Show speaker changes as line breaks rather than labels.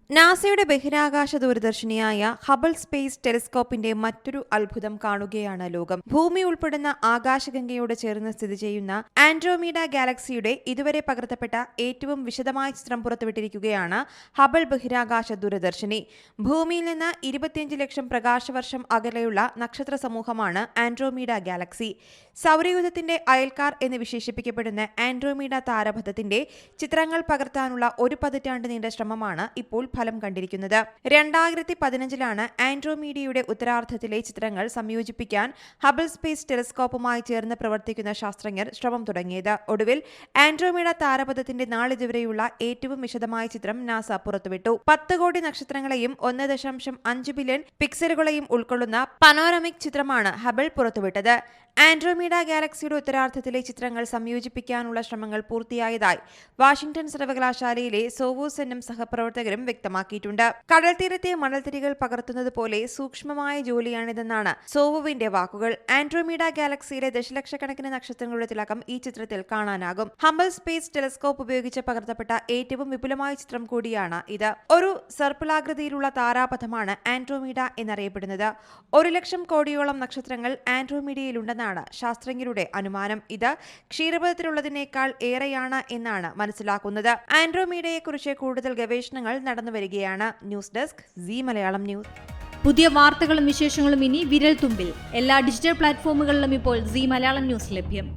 നാസയുടെ ബഹിരാകാശ ദൂരദർശിനിയായ Hubble space ടെലിസ്കോപ്പിന്റെ മറ്റൊരു അത്ഭുതം കാണുകയാണ് ലോകം. ഭൂമി ഉൾപ്പെടുന്ന ആകാശഗംഗയോട് ചേർന്ന് സ്ഥിതി ചെയ്യുന്ന ആൻഡ്രോമീഡ ഗാലക്സിയുടെ ഇതുവരെ പകർത്തപ്പെട്ട ഏറ്റവും വിശദമായ ചിത്രം പുറത്തുവിട്ടിരിക്കുകയാണ് ഹബിൾ ബഹിരാകാശ ദൂരദർശിനി. ഭൂമിയിൽ നിന്ന് 25 ലക്ഷം പ്രകാശവർഷം അകലെയുള്ള നക്ഷത്ര സമൂഹമാണ് ആൻഡ്രോമീഡ ഗാലക്സി. സൗരയൂഥത്തിന്റെ അയൽക്കാർ എന്ന് വിശേഷിപ്പിക്കപ്പെടുന്ന ആൻഡ്രോമീഡ താരപഥത്തിന്റെ ചിത്രങ്ങൾ പകർത്താനുള്ള ഒരു പതിറ്റാണ്ട് നീണ്ട ശ്രമമാണ് ഇപ്പോൾ ഫലം കണ്ടിരിക്കുന്നത്. 2015 ആൻഡ്രോമീഡയുടെ ഉത്തരാർദ്ധത്തിലെ ചിത്രങ്ങൾ സംയോജിപ്പിക്കാൻ ഹബിൾ സ്പേസ് ടെലിസ്കോപ്പുമായി ചേർന്ന് പ്രവർത്തിക്കുന്ന ശാസ്ത്രജ്ഞർ ശ്രമം തുടങ്ങിയത്. ഒടുവിൽ ആൻഡ്രോമീഡ താരപഥത്തിന്റെ നാളിതുവരെയുള്ള ഏറ്റവും വിശദമായ ചിത്രം നാസ പുറത്തുവിട്ടു. 10 കോടി നക്ഷത്രങ്ങളെയും 1.5 ബില്യൺ പിക്സലുകളെയും ഉൾക്കൊള്ളുന്ന പനോരമിക് ചിത്രമാണ് ഹബിൾ പുറത്തുവിട്ടത്. ആൻഡ്രോമീഡ ഗാലക്സിയുടെ ഉത്തരാർദ്ധത്തിലെ ചിത്രങ്ങൾ സംയോജിപ്പിക്കാനുള്ള ശ്രമങ്ങൾ പൂർത്തിയായതായി വാഷിംഗ്ടൺ സർവകലാശാലയിലെ സോവോസെന്നും സഹപ്രവർത്തകരും വ്യക്തമാക്കിയിട്ടുണ്ട്. കടൽത്തീരത്തെ മണൽത്തിരികൾ പകർത്തുന്നത് പോലെ സൂക്ഷ്മമായ ജോലിയാണിതെന്നാണ് സോവുവിന്റെ വാക്കുകൾ. ആൻഡ്രോമീഡ ഗാലക്സിയിലെ ദശലക്ഷക്കണക്കിന് നക്ഷത്രങ്ങളുടെ തിളക്കം ഈ ചിത്രത്തിൽ കാണാനാകും. ഹബിൾ സ്പേസ് ടെലിസ്കോപ്പ് ഉപയോഗിച്ച് പകർത്തപ്പെട്ട ഏറ്റവും വിപുലമായ ചിത്രം കൂടിയാണ് ഇത്. ഒരു സർപ്പിളാകൃതിയിലുള്ള താരാപഥമാണ് ആൻഡ്രോമീഡ എന്നറിയപ്പെടുന്നത്. 1 ലക്ഷം കോടിയോളം നക്ഷത്രങ്ങൾ ആൻഡ്രോമീഡയിലുണ്ടെന്നാണ് ശാസ്ത്രജ്ഞരുടെ അനുമാനം. ഇത് ക്ഷീരപഥത്തിലുള്ളതിനേക്കാൾ ഏറെയാണ് എന്നാണ് മനസ്സിലാക്കുന്നത്. ആൻഡ്രോമീഡയെക്കുറിച്ച് കൂടുതൽ ഗവേഷണങ്ങൾ നടന്നുവരികയാണ്. News desk Zee Malayalam news.
പുതിയ വാർത്തകളും വിശേഷങ്ങളും ഇനി വിരൽ തുമ്പിൽ. എല്ലാ ഡിജിറ്റൽ പ്ലാറ്റ്ഫോമുകളിലും ഇപ്പോൾ സീ മലയാളം ന്യൂസ് ലഭ്യം.